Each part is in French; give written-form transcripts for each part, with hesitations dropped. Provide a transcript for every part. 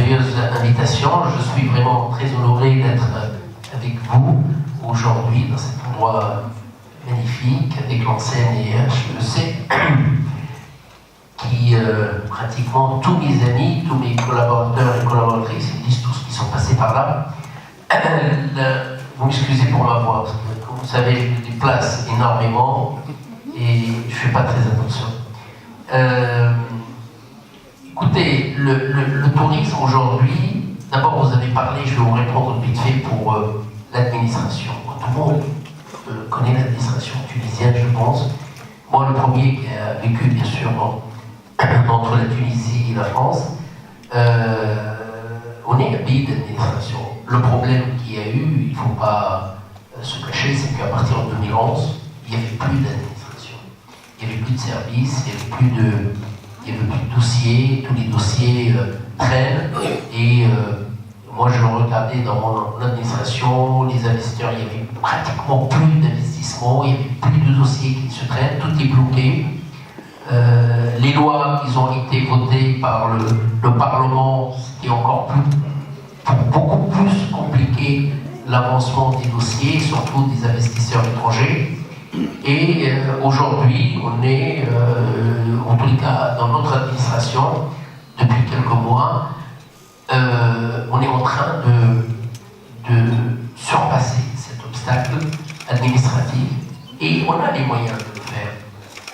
chaleureuse invitation. Je suis vraiment très honoré d'être avec vous aujourd'hui dans cet endroit magnifique avec l'enseigne HEC qui pratiquement tous mes amis, tous mes collaborateurs et collaboratrices, ils disent tous qui sont passés par là. Vous m'excusez pour ma voix, parce que comme vous savez, je me déplace énormément et je ne fais pas très attention. Écoutez, le tourisme aujourd'hui, d'abord vous avez parlé, je vais vous répondre vite fait pour l'administration. Tout le monde connaît l'administration tunisienne, je pense. Moi, le premier qui a vécu, bien sûr, entre la Tunisie et la France, on est un pays d'administration. Le problème qu'il y a eu, il ne faut pas se cacher, c'est qu'à partir de 2011, il n'y avait plus d'administration. Il n'y avait plus de services, il n'y avait plus de dossiers, tous les dossiers traînent. Et moi, je regardais dans mon administration, les investisseurs, il n'y avait pratiquement plus d'investissement, il n'y avait plus de dossiers qui se traînent, tout est bloqué. Les lois qui ont été votées par le Parlement, c'était encore beaucoup plus compliqué l'avancement des dossiers, surtout des investisseurs étrangers. Et aujourd'hui, on est, en tous les cas dans notre administration, depuis quelques mois, on est en train de surpasser cet obstacle administratif et on a les moyens de le faire.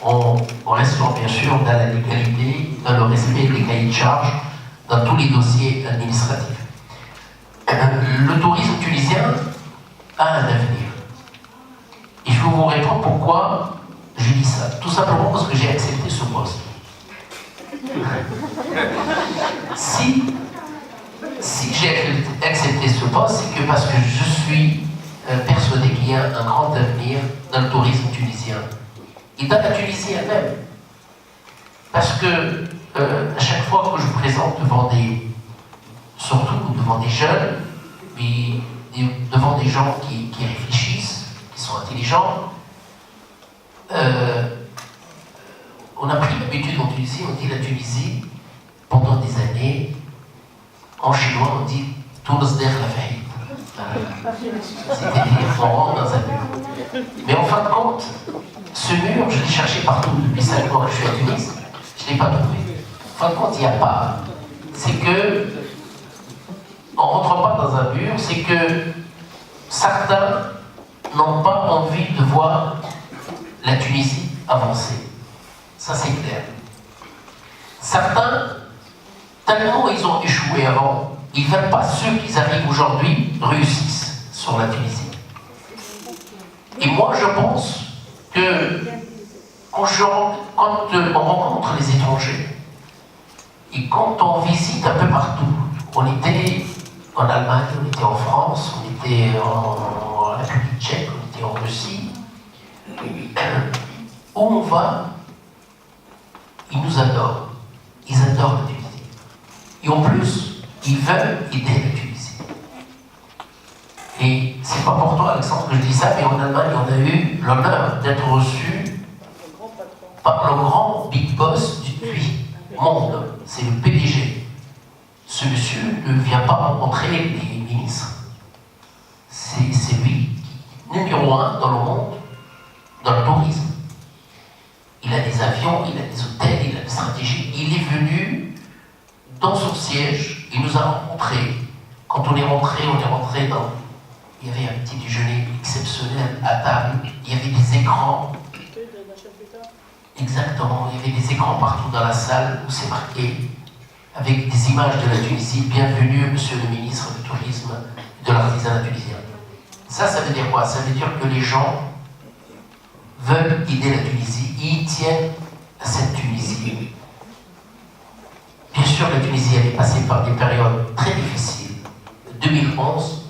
En restant bien sûr dans la légalité, dans le respect des cahiers de charges, dans tous les dossiers administratifs. Le tourisme tunisien a un avenir. Et je vais vous répondre pourquoi je dis ça. Tout simplement parce que j'ai accepté ce poste. Si j'ai accepté ce poste, c'est que parce que je suis persuadé qu'il y a un grand avenir dans le tourisme tunisien. Et dans la Tunisie elle-même. Parce que à chaque fois que je me présente surtout devant des jeunes, mais devant des gens qui réfléchissent, qui sont intelligents, on a pris l'habitude en Tunisie, on dit la Tunisie, pendant des années, en chinois on dit Toulouse der la faillite. C'est-à-dire on rentre dans un mur. Mais en fin de compte, ce mur, je l'ai cherché partout depuis 5 ans que je suis à Tunis, je ne l'ai pas trouvé. En fin de compte, il n'y a pas. C'est que, on ne rentre pas dans un mur, c'est que certains n'ont pas envie de voir la Tunisie avancer. Ça, c'est clair. Certains, tellement ils ont échoué avant, ils ne veulent pas ceux qui arrivent aujourd'hui réussissent sur la Tunisie. Et moi, je pense que quand on rencontre les étrangers et quand on visite un peu partout, on était en Allemagne, on était en France, on était en République tchèque, on était en Russie, où on va, ils nous adorent, ils adorent la Tunisie. Et en plus, ils veulent aider la Tunisie. Et c'est pas pour toi, Alexandre, que je dis ça, mais en Allemagne, on a eu l'honneur d'être reçu par le grand big boss du monde, c'est le PDG. Ce monsieur ne vient pas rencontrer les ministres. C'est lui, numéro 1 dans le monde, dans le tourisme. Il a des avions, il a des hôtels, il a des stratégies. Il est venu dans son siège, il nous a rencontrés. Quand on est rentré dans... Il y avait un petit déjeuner exceptionnel à table, il y avait des écrans. Exactement, il y avait des écrans partout dans la salle où c'est marqué avec des images de la Tunisie. Bienvenue, monsieur le ministre du Tourisme et de l'artisanat tunisien. Ça veut dire quoi? Ça veut dire que les gens veulent aider la Tunisie, ils tiennent à cette Tunisie. Bien sûr, la Tunisie, elle est passée par des périodes très difficiles. 2011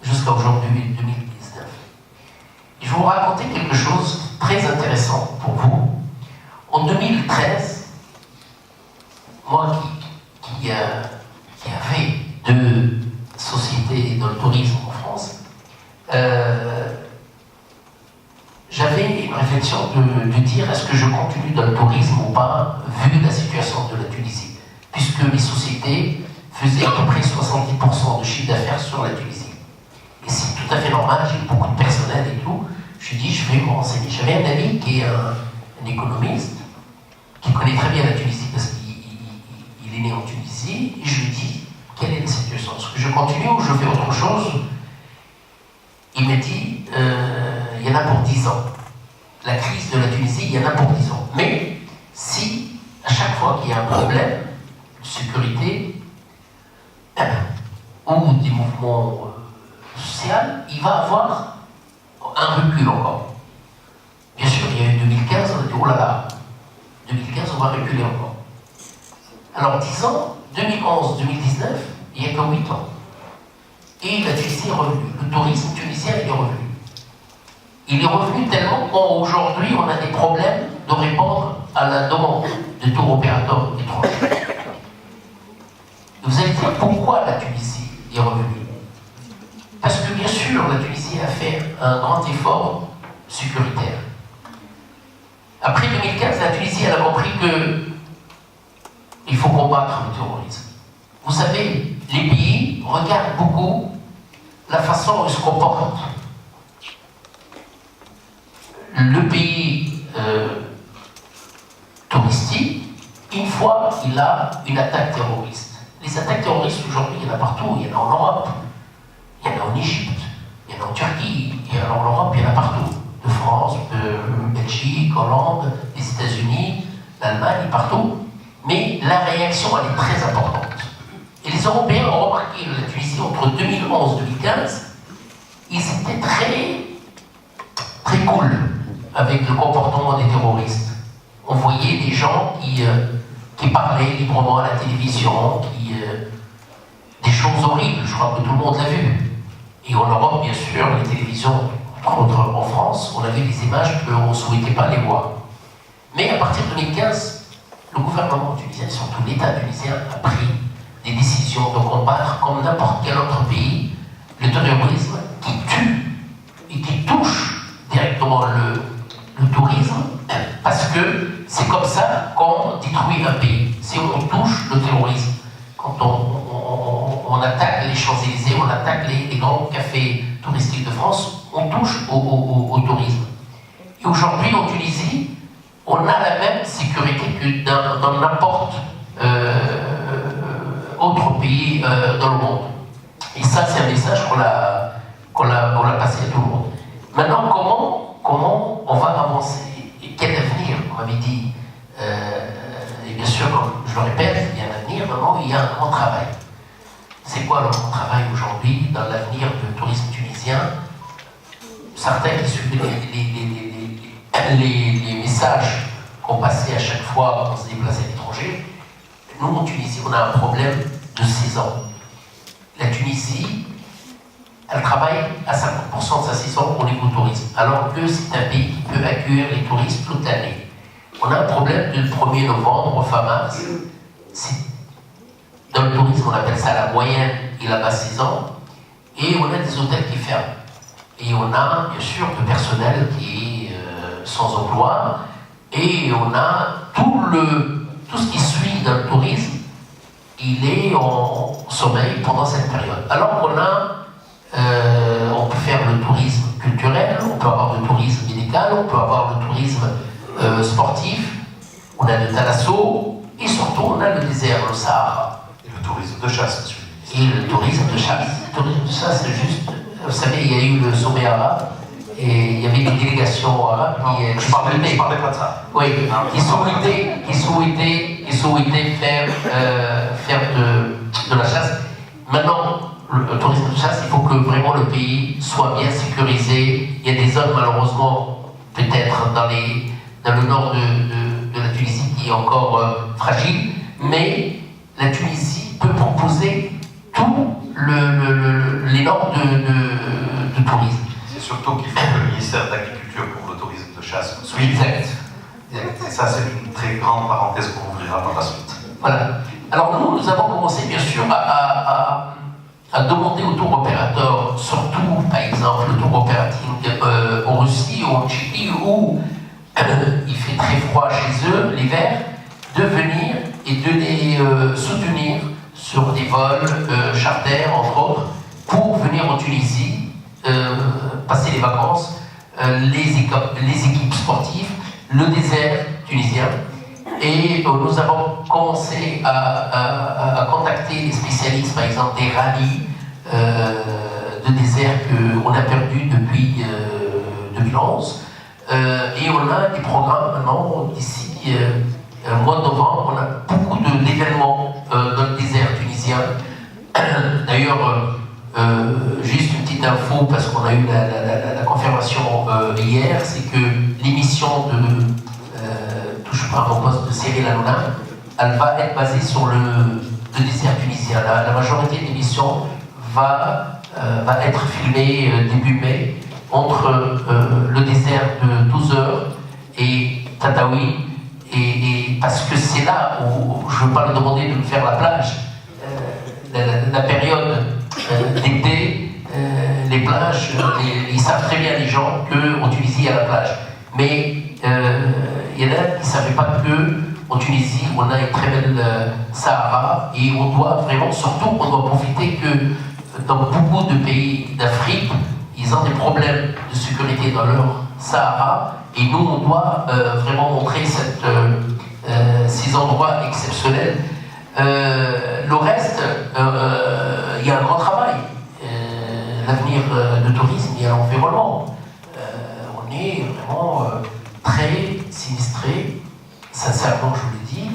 jusqu'à aujourd'hui, 2019. Je vais vous raconter quelque chose de très intéressant pour vous. En 2013, moi qui avait 2 sociétés dans le tourisme en France, j'avais une réflexion de dire est-ce que je continue dans le tourisme ou pas, vu la situation de la Tunisie, puisque les sociétés sociétés faisaient à peu près 70% de chiffre d'affaires sur la Tunisie. Et c'est tout à fait normal, j'ai beaucoup de personnel et tout. Je dis, je vais me renseigner. J'avais un ami qui est un économiste, qui connaît très bien la Tunisie parce qu'il est né en Tunisie, et je lui dis, quelle est la situation? Est-ce que je continue ou je fais autre chose? Il m'a dit, il y en a pour 10 ans. La crise de la Tunisie, il y en a pour 10 ans. Mais si, à chaque fois qu'il y a un problème de sécurité, ou des mouvements sociaux, il va avoir un recul encore. Bien sûr, il y a eu 2015, on a dit, oh là là, 2015, on va reculer encore. Alors 10 ans, 2011, 2019, il n'y a que 8 ans. Et la Tunisie est revenue. Le tourisme tunisien est revenu. Il est revenu tellement qu'aujourd'hui, on a des problèmes de répondre à la demande de tour opérateurs étrangers. Vous allez dire pourquoi la Tunisie est revenue? Parce que bien sûr, la Tunisie a fait un grand effort sécuritaire. Après 2015, la Tunisie elle a compris qu'il faut combattre le terrorisme. Vous savez, les pays regardent beaucoup la façon dont ils se comportent. Le pays touristique, une fois il a une attaque terroriste. Les attaques terroristes aujourd'hui, il y en a partout. Il y en a en Europe, il y en a en Égypte, il y en a en Turquie, il y en a en Europe, il y en a partout. De France, de Belgique, Hollande, les États-Unis, l'Allemagne, partout. Mais la réaction, elle est très importante. Et les Européens ont remarqué la Tunisie entre 2011 et 2015, ils étaient très cool avec le comportement des terroristes. On voyait des gens qui parlaient librement à la télévision, des choses horribles, je crois que tout le monde l'a vu. Et en Europe, bien sûr, les télévisions, entre autres en France, on avait des images qu'on ne souhaitait pas les voir. Mais à partir de 2015, le gouvernement tunisien, surtout l'État tunisien, a pris des décisions de combattre, comme n'importe quel autre pays, le terrorisme qui tue et qui touche directement le tourisme, parce que c'est comme ça qu'on détruit un pays. Si on touche le terrorisme, quand on attaque les Champs-Élysées, on attaque les grands cafés touristiques de France, on touche au tourisme. Et aujourd'hui, en Tunisie, on a la même sécurité que dans n'importe autre pays dans le monde. Et ça, c'est un message qu'on a passé à tout le monde. Maintenant, comment on va avancer? Et quel avenir? On m'avait dit, et bien sûr, comme je le répète, il y a un avenir, maintenant, il y a un grand travail. C'est quoi le grand travail aujourd'hui dans l'avenir du tourisme tunisien? Certains qui suivent les messages qu'on passait à chaque fois qu'on se déplaçait à l'étranger, nous, en Tunisie, on a un problème de 6 ans. La Tunisie, elle travaille à 50% de sa saison au niveau tourisme, alors que c'est un pays qui peut accueillir les touristes toute l'année. On a un problème du 1er novembre, fin mars. Dans le tourisme, on appelle ça la moyenne et la basse saison. Et on a des hôtels qui ferment. Et on a, bien sûr, le personnel qui est sans emploi. Et on a tout ce qui suit dans le tourisme, il est en sommeil pendant cette période. Alors qu'on on peut faire le tourisme culturel, on peut avoir le tourisme médical, on peut avoir le tourisme sportif, on a le thalasso, et surtout on a le désert, le Sahara. Et le tourisme de chasse, monsieur. Et le tourisme de chasse. Le tourisme de chasse, c'est juste, vous savez, il y a eu le sommet arabe, et il y avait des délégations arabes qui je parlais pas de ça. Oui, qui souhaitaient faire de la chasse. Maintenant, le tourisme de chasse, il faut que vraiment le pays soit bien sécurisé. Il y a des zones, malheureusement, peut-être dans le nord de la Tunisie qui est encore fragile, mais la Tunisie peut proposer tout les normes de tourisme. C'est surtout qu'il faut que le ministère de l'Agriculture pour le tourisme de chasse suive. Exact. Et ça, c'est une très grande parenthèse qu'on ouvrira par la suite. Voilà. Alors nous avons commencé bien sûr à demander aux tour opérateurs, surtout par exemple le tour operating en Russie ou en Tchéquie où il fait très froid chez eux l'hiver, de venir et de les soutenir sur des vols charters, entre autres, pour venir en Tunisie, passer les vacances, les équipes sportives, le désert tunisien. Et nous avons commencé à contacter les spécialistes, par exemple, des rallyes de désert qu'on a perdus depuis 2011. Et on a des programmes maintenant, d'ici le mois de novembre, on a beaucoup d'événements dans le désert tunisien. D'ailleurs, juste une petite info, parce qu'on a eu la confirmation hier, c'est que l'émission de Touche pas à mon poste de Cyril Hanouna, elle va être basée sur le désert tunisien. La majorité de l'émission va être filmée début mai entre le désert de 12 heures et Tataouine, et parce que c'est là où je ne veux pas leur demander de me faire la plage. La période d'été, les plages, ils savent très bien les gens qu'en Tunisie il y a la plage. Mais il y en a qui ne savaient pas qu'en Tunisie on a une très belle Sahara, et on doit vraiment, surtout, on doit profiter que dans beaucoup de pays d'Afrique, ils ont des problèmes de sécurité dans leur Sahara, et nous on doit vraiment montrer ces endroits exceptionnels. Le reste, il y a un grand travail. L'avenir du tourisme et à l'environnement. On est vraiment très sinistré, sincèrement je vous le dis,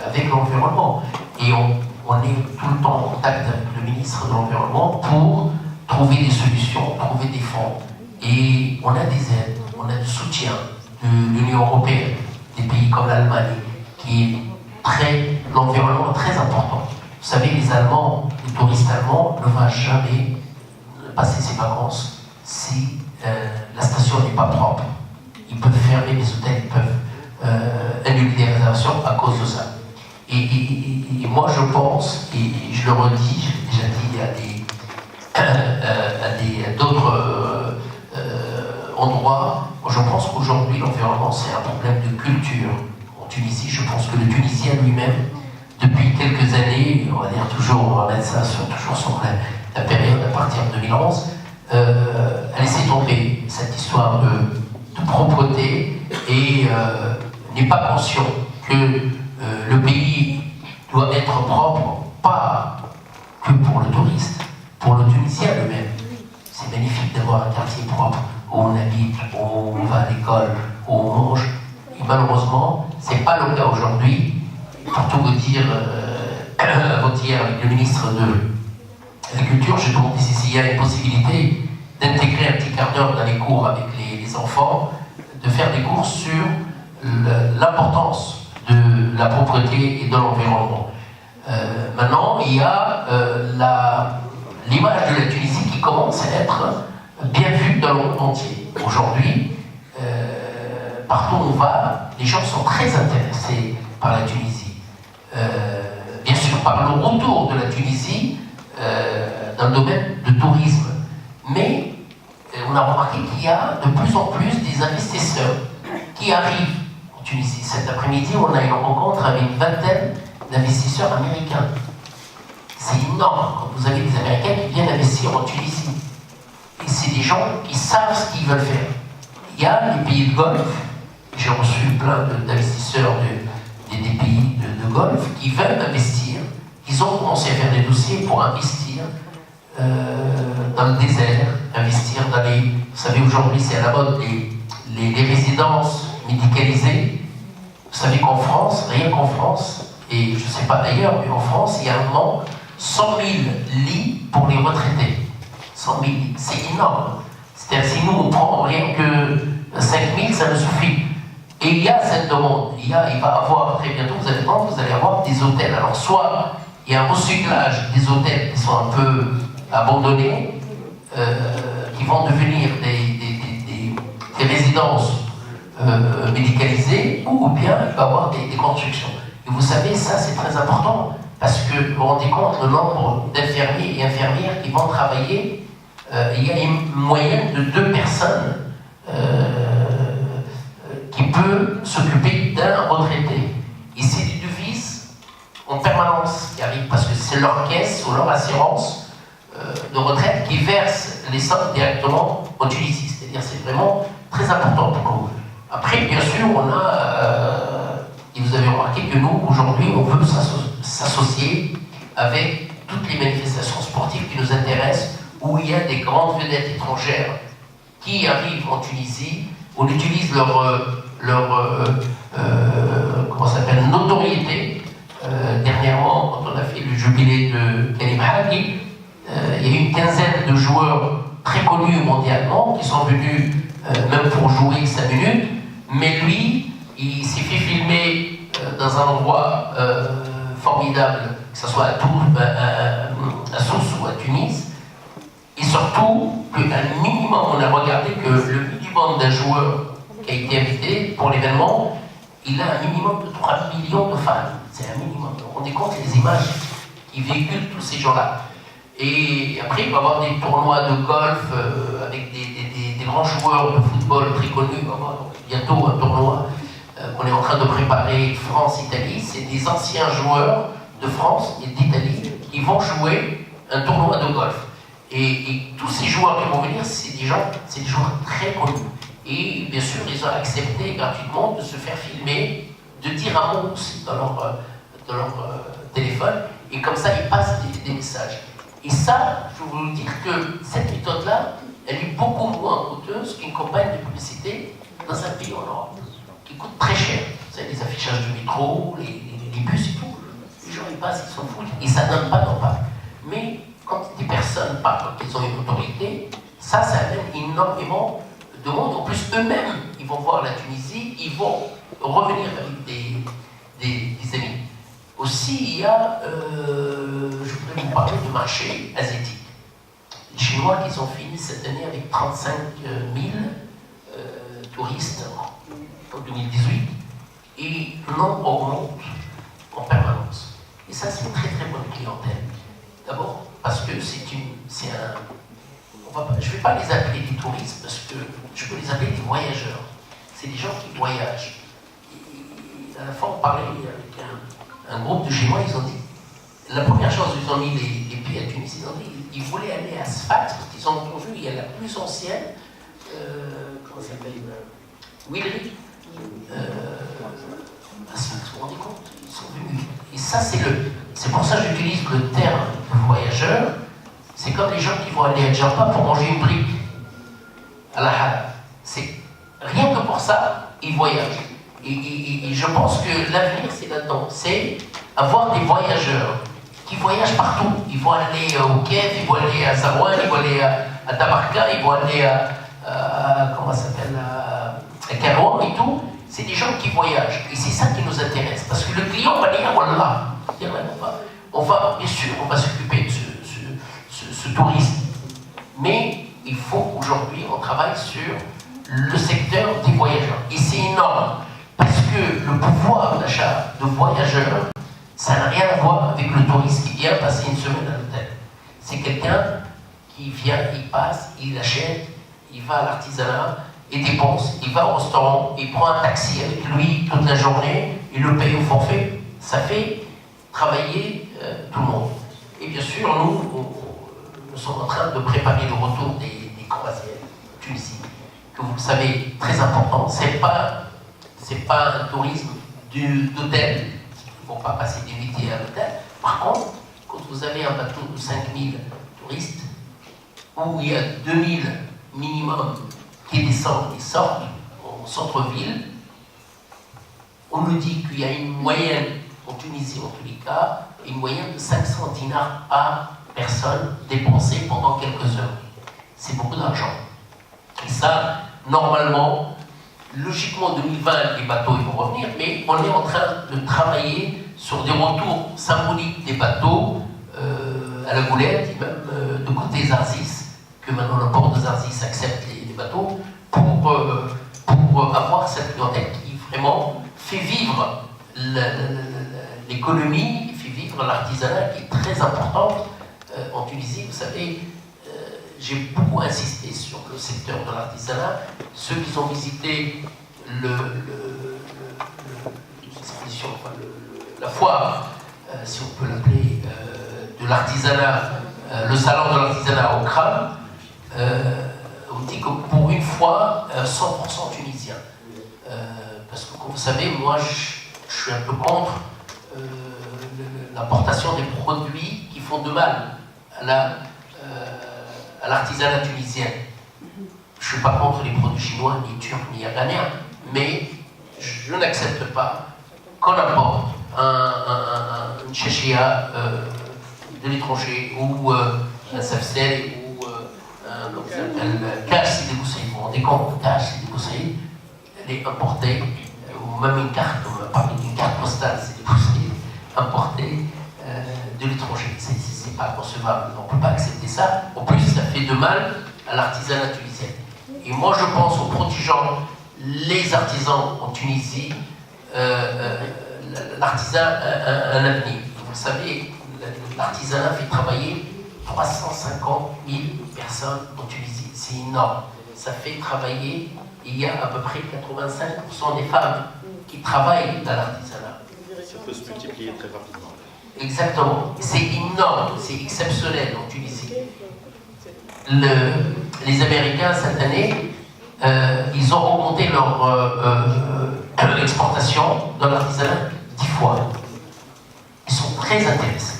avec l'environnement. Et on est tout le temps en contact avec le ministre de l'Environnement pour trouver des solutions, trouver des fonds. Et on a des aides, on a du soutien de l'Union européenne, des pays comme l'Allemagne, qui est l'environnement est très important. Vous savez, les Allemands, les touristes allemands ne vont jamais passer ses vacances si la station n'est pas propre. Ils peuvent fermer les hôtels, ils peuvent annuler les réservations à cause de ça. Et moi je pense, et je le redis, j'ai déjà dit à d'autres endroits, je pense qu'aujourd'hui l'environnement c'est un problème de culture. En Tunisie, je pense que le Tunisien lui-même, depuis quelques années, on va dire toujours, on va mettre ça toujours sur la période à partir de 2011, a laissé tomber cette histoire de propreté et n'est pas conscient que le pays doit être propre, pas que pour le touriste, pour le Tunisien lui-même. C'est magnifique d'avoir un quartier propre où on habite, où on va à l'école, où on mange. Et malheureusement, c'est pas le cas aujourd'hui. Pour tout vous dire, avant-hier, avec le ministre de la Culture, j'ai demandé s'il y a une possibilité d'intégrer un petit quart d'heure dans les cours avec les enfants, de faire des cours sur l'importance de la propreté et de l'environnement. Maintenant, il y a l'image de la Tunisie qui commence à être bien vue dans le monde entier. Aujourd'hui, partout où on va, les gens sont très intéressés par la Tunisie. Bien sûr, par le retour de la Tunisie dans le domaine du tourisme. Mais on a remarqué qu'il y a de plus en plus des investisseurs qui arrivent en Tunisie. Cet après-midi, on a eu une rencontre avec une vingtaine d'investisseurs américains. C'est énorme quand vous avez des Américains qui viennent investir en Tunisie. Et c'est des gens qui savent ce qu'ils veulent faire. Il y a les pays de Golfe, j'ai reçu plein d'investisseurs des pays de Golfe qui veulent investir. Ils ont commencé à faire des dossiers pour investir dans le désert, investir dans les... Vous savez, aujourd'hui, c'est à la mode les résidences médicalisées. Vous savez qu'en France, rien qu'en France, et je ne sais pas ailleurs, mais en France, il y a un moment 100 000 lits pour les retraités. 100 000 lits, c'est énorme. C'est-à-dire, si nous, on prend rien que 5 000, ça nous suffit. Et il y a cette demande. Il va avoir, très bientôt, vous allez avoir des hôtels. Alors, soit il y a un recyclage des hôtels qui sont un peu abandonnés, qui vont devenir des résidences médicalisées, ou bien il va y avoir des constructions. Et vous savez, ça c'est très important, parce que vous vous rendez compte le nombre d'infirmiers et infirmières qui vont travailler, il y a une moyenne de 2 personnes qui peut s'occuper d'un retraité. Et c'est des devises en permanence. vacances qui arrivent parce que c'est leur caisse ou leur assurance de retraite qui verse les sommes directement en Tunisie. C'est-à-dire c'est vraiment très important pour nous. Après, bien sûr, on a, et vous avez remarqué que nous, aujourd'hui, on veut s'associer avec toutes les manifestations sportives qui nous intéressent, où il y a des grandes vedettes étrangères qui arrivent en Tunisie. On utilise leur notoriété. Dernièrement, quand on a fait le jubilé de Karim Hagi, il y a eu une quinzaine de joueurs très connus mondialement qui sont venus même pour jouer 5 minutes, mais lui, il s'est fait filmer dans un endroit formidable, que ce soit à Sousse ou à Tunis, et surtout qu'un minimum, on a regardé que le minimum d'un joueur qui a été invité pour l'événement, il a un minimum de 3 millions de fans. C'est un minimum. On est compte les images qui véhiculent tous ces gens-là. Et après, il va y avoir des tournois de golf avec des grands joueurs de football très connus. Il va y avoir bientôt un tournoi qu'on est en train de préparer, France-Italie. C'est des anciens joueurs de France et d'Italie qui vont jouer un tournoi de golf. Et tous ces joueurs qui vont venir, c'est des joueurs très connus. Et bien sûr, ils ont accepté gratuitement de se faire filmer, de dire un mot aussi dans leur téléphone. Et comme ça, ils passent des messages. Et ça, je veux vous dire que cette méthode-là, elle est beaucoup moins coûteuse qu'une campagne de publicité dans un pays en Europe, qui coûte très cher. Vous savez, les affichages de métro, les bus et tout, les gens ils passent, ils s'en foutent, et ça ne donne pas d'impact. Mais quand des personnes parlent, qu'ils ont une autorité, ça amène énormément de monde. En plus, eux-mêmes, ils vont voir la Tunisie, ils vont revenir avec des amis. Aussi, il y a, je voudrais vous parler du marché asiatique. Les Chinois qui ont fini cette année avec 35 000 touristes en 2018, et le nombre augmente en permanence. Et ça, c'est une très très bonne clientèle. D'abord, parce que je ne vais pas les appeler des touristes, parce que je peux les appeler des voyageurs. C'est des gens qui voyagent. Et à la fin, on parlait avec un groupe de Chinois, ils ont dit, la première chose, ils ont mis les pieds à Tunis, ils ont dit, ils voulaient aller à Sfax, parce qu'ils ont entendu, il y a la plus ancienne, comment ça s'appelle, Willery, à Sfax, vous vous rendez compte, ils sont venus. Et ça, c'est pour ça que j'utilise le terme de voyageur. C'est comme les gens qui vont aller à Djerba pour manger une brique à la halal. C'est rien que pour ça, ils voyagent. Et je pense que l'avenir, c'est là-dedans. C'est avoir des voyageurs qui voyagent partout. Ils vont aller au Kiev, ils vont aller à Zarouane, ils vont aller à Tabarka, ils vont aller comment ça s'appelle, à Karouan et tout. C'est des gens qui voyagent. Et c'est ça qui nous intéresse. Parce que le client va dire, voilà, on va, bien sûr, on va s'occuper de ce tourisme. Mais il faut qu'aujourd'hui, on travaille sur le secteur des voyageurs. Et c'est énorme. Parce que le pouvoir d'achat de voyageurs, ça n'a rien à voir avec le touriste qui vient passer une semaine à l'hôtel. C'est quelqu'un qui vient, il passe, il achète, il va à l'artisanat, il dépense, il va au restaurant, il prend un taxi avec lui toute la journée, il le paye au forfait. Ça fait travailler tout le monde. Et bien sûr, nous sommes en train de préparer le retour des croisières tunisiennes, que vous le savez, très important. C'est pas un tourisme d'hôtel, ils ne vont pas passer des nuits à l'hôtel. Par contre, quand vous avez un bateau de 5000 touristes, où il y a 2000 minimum qui descendent et sortent en centre-ville, on nous dit qu'il y a une moyenne, en Tunisie en tous les cas, une moyenne de 500 dinars par personne dépensée pendant quelques heures. C'est beaucoup d'argent. Et ça, normalement, logiquement, en 2020, les bateaux ils vont revenir, mais on est en train de travailler sur des retours symboliques des bateaux à la Goulette et même de côté Zarzis, que maintenant le port de Zarzis accepte les bateaux, pour avoir cette clientèle qui vraiment fait vivre l'économie, fait vivre l'artisanat qui est très important en Tunisie. Vous savez, j'ai beaucoup insisté sur le secteur de l'artisanat. Ceux qui ont visité l'exposition, la foire si on peut l'appeler, de l'artisanat, le salon de l'artisanat au CRAM, on dit que pour une fois, 100% tunisien. Parce que, comme vous savez, moi, je suis un peu contre l'importation des produits qui font de mal à l'artisanat tunisien. Je ne suis pas contre les produits chinois, ni turcs, ni iraniens, mais je n'accepte pas qu'on importe une chachia de l'étranger ou un safsel ou comment ça s'appelle, cash Sidi Boussaïd. Vous vous rendez compte, cash Sidi Boussaïd, elle est importée, ou même une carte, une carte postale Sidi Boussaïd, importée de l'étranger. C'est pas concevable, on ne peut pas accepter ça. En plus, ça fait de mal à l'artisanat tunisien. Et moi, je pense, en protégeant les artisans en Tunisie, l'artisan a un avenir. Vous le savez, l'artisanat fait travailler 350 000 personnes en Tunisie. C'est énorme. Ça fait travailler, il y a à peu près 85% des femmes qui travaillent dans l'artisanat. Ça peut se multiplier très rapidement. Exactement. C'est énorme, c'est exceptionnel en Tunisie. Les Américains, cette année, ils ont augmenté leur exportation dans l'artisanat 10 fois. Ils sont très intéressés.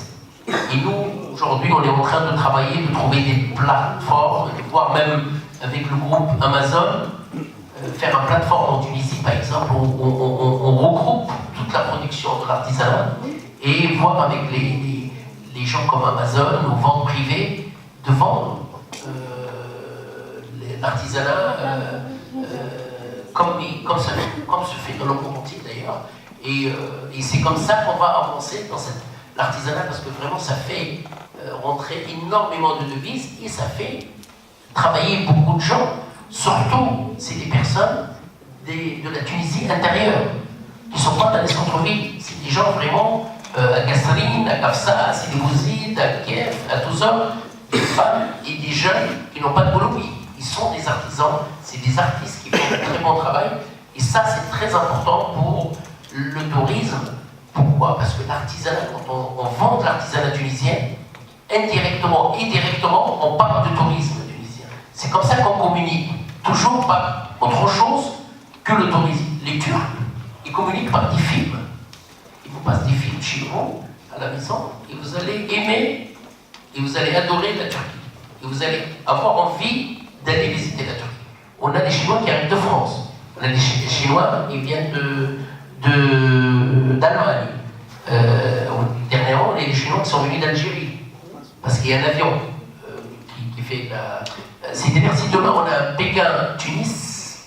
Et nous, aujourd'hui, on est en train de travailler, de trouver des plateformes, voire même avec le groupe Amazon, faire une plateforme en Tunisie, par exemple, où on regroupe toute la production de l'artisanat et voir avec les gens comme Amazon ou ventes privées de vendre l'artisanat comme se fait dans le monde entier d'ailleurs. Et c'est comme ça qu'on va avancer dans l'artisanat parce que vraiment ça fait rentrer énormément de devises et ça fait travailler beaucoup de gens. Surtout, c'est des personnes de la Tunisie intérieure qui ne sont pas dans les centres-villes. C'est des gens vraiment à Kasserine, à Kafsa, à Sidi Bouzid, à Kiev, à Touzor, des femmes et des jeunes qui n'ont pas de boulot. Ils sont des artisans, c'est des artistes qui font un très bon travail. Et ça, c'est très important pour le tourisme. Pourquoi? Parce que l'artisanat, quand on vend de l'artisanat tunisien, indirectement et directement, on parle de tourisme tunisien. C'est comme ça qu'on communique. Toujours par autre chose que le tourisme. Les Turcs, ils communiquent par des films. Ils vous passent des films chez vous, à la maison, et vous allez aimer, et vous allez adorer la Turquie. Et vous allez avoir envie d'aller visiter la Turquie. On a des Chinois qui arrivent de France. On a des Chinois qui viennent d'Allemagne. Dernièrement, les Chinois qui sont venus d'Algérie. Parce qu'il y a un avion qui fait la... C'est-à-dire, si demain on a un Pékin-Tunis,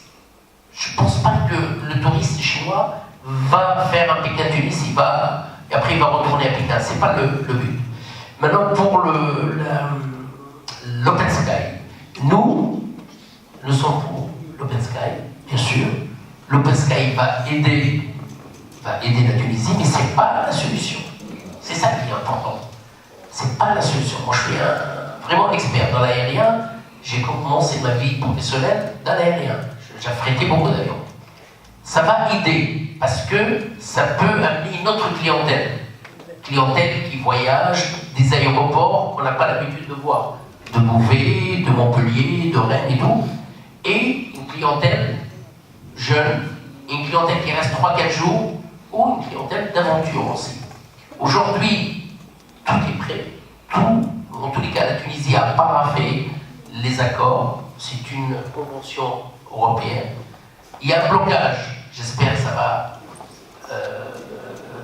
je ne pense pas que le touriste chinois va faire un Pékin-Tunis, et après il va retourner à Pékin. Ce n'est pas le but. Maintenant, pour l'Open Sky, nous sommes pour l'Open Sky, bien sûr. L'Open Sky va aider la Tunisie, mais ce n'est pas la solution. C'est ça qui est important. Ce n'est pas la solution. Moi, je suis vraiment expert dans l'aérien. J'ai commencé ma vie professionnelle dans l'aérien. J'ai affrété beaucoup d'avions. Ça va aider, parce que ça peut amener une autre clientèle. Clientèle qui voyage des aéroports qu'on n'a pas l'habitude de voir. De Beauvais, de Montpellier, de Rennes et tout. Et une clientèle jeune, une clientèle qui reste 3-4 jours, ou une clientèle d'aventure aussi. Aujourd'hui, tout est prêt. En tous les cas, la Tunisie a paraphé les accords. C'est une convention européenne. Il y a un blocage. J'espère que ça va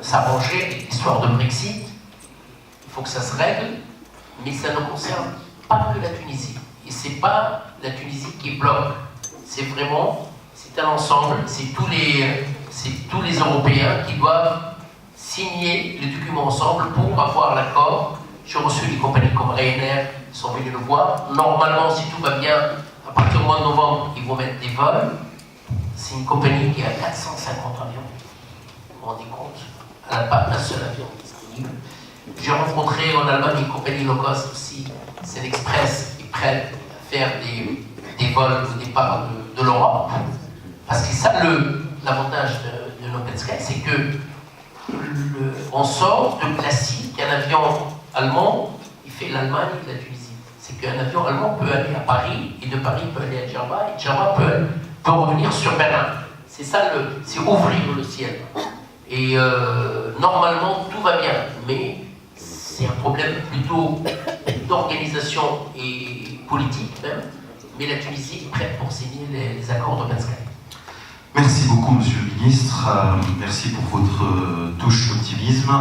s'arranger avec l'histoire de Brexit. Il faut que ça se règle, mais ça ne concerne pas que la Tunisie. Et ce n'est pas la Tunisie qui bloque. C'est vraiment, c'est un ensemble, c'est tous les Européens qui doivent signer les documents ensemble pour avoir l'accord. J'ai reçu des compagnies comme Ryanair, ils sont venus le voir. Normalement, si tout va bien, à partir du mois de novembre, ils vont mettre des vols. C'est une compagnie qui a 450 avions. Vous vous rendez compte? Elle n'a pas un seul avion disponible. J'ai rencontré en Allemagne une compagnie low cost aussi, c'est l'Express, qui prête à faire des vols au départ de l'Europe. Parce que ça, l'avantage de l'Open Sky, c'est que on sort de classique, un avion allemand, il fait l'Allemagne et la Tunisie. C'est qu'un avion allemand peut aller à Paris, et de Paris peut aller à Djerba, et Djerba peut revenir sur Berlin. C'est ça, c'est ouvrir le ciel. Et normalement, tout va bien, mais c'est un problème plutôt d'organisation et politique même. Mais la Tunisie est prête pour signer les accords de Minsk. Merci beaucoup, Monsieur le Ministre. Merci pour votre touche d'optimisme.